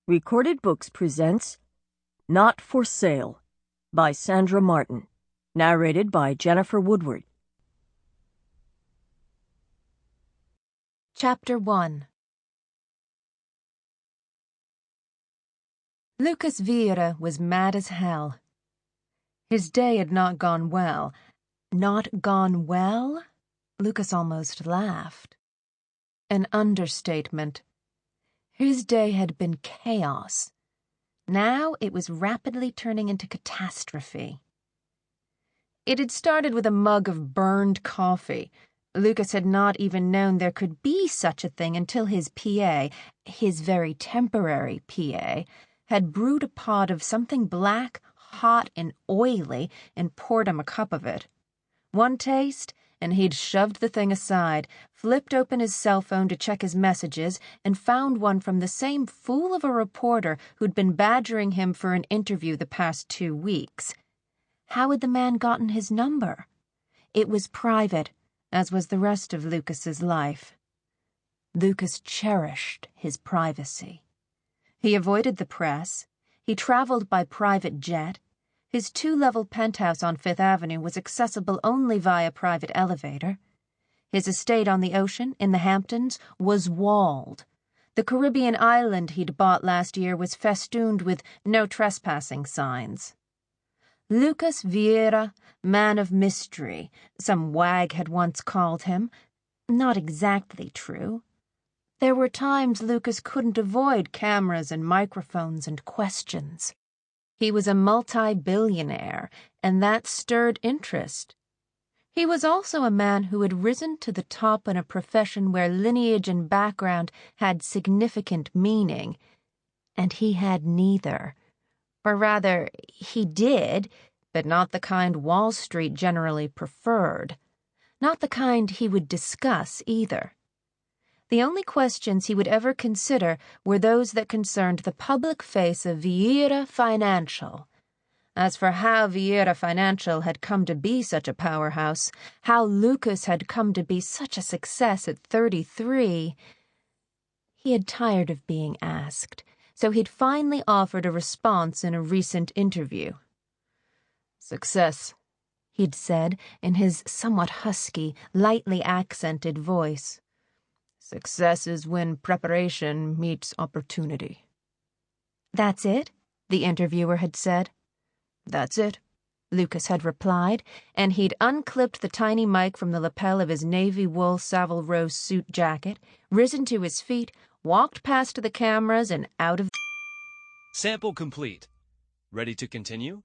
Recorded Books presents Not for Sale by Sandra Marton, narrated by Jennifer Woodward. Chapter 1. Lucas Vieira was mad as hell. His day had not gone well. Not gone well? Lucas almost laughed. An understatement. His day had been chaos. Now it was rapidly turning into catastrophe. It had started with a mug of burned coffee. Lucas had not even known there could be such a thing until his PA, his very temporary PA, had brewed a pot of something black, hot, and oily and poured him a cup of it. One taste, and he'd shoved the thing aside, flipped open his cell phone to check his messages, and found one from the same fool of a reporter who'd been badgering him for an interview the past 2 weeks. How had the man gotten his number? It was private, as was the rest of Lucas's life. Lucas cherished his privacy. He avoided the press. He traveled by private jet. His 2-level penthouse on Fifth Avenue was accessible only via private elevator. His estate on the ocean, in the Hamptons, was walled. The Caribbean island he'd bought last year was festooned with no trespassing signs. Lucas Vieira, man of mystery, some wag had once called him. Not exactly true. There were times Lucas couldn't avoid cameras and microphones and questions. He was a multi-billionaire, and that stirred interest. He was also a man who had risen to the top in a profession where lineage and background had significant meaning, and he had neither. Or rather, he did, but not the kind Wall Street generally preferred. Not the kind he would discuss, either. The only questions he would ever consider were those that concerned the public face of Vieira Financial. As for how Vieira Financial had come to be such a powerhouse, how Lucas had come to be such a success at 33, he had tired of being asked, so he'd finally offered a response in a recent interview. "Success," he'd said in his somewhat husky, lightly accented voice. "Success is when preparation meets opportunity." "That's it?" the interviewer had said. "That's it," Lucas had replied, and he'd unclipped the tiny mic from the lapel of his navy wool Savile Row suit jacket, risen to his feet, walked past the cameras and out of... Sample complete. Ready to continue?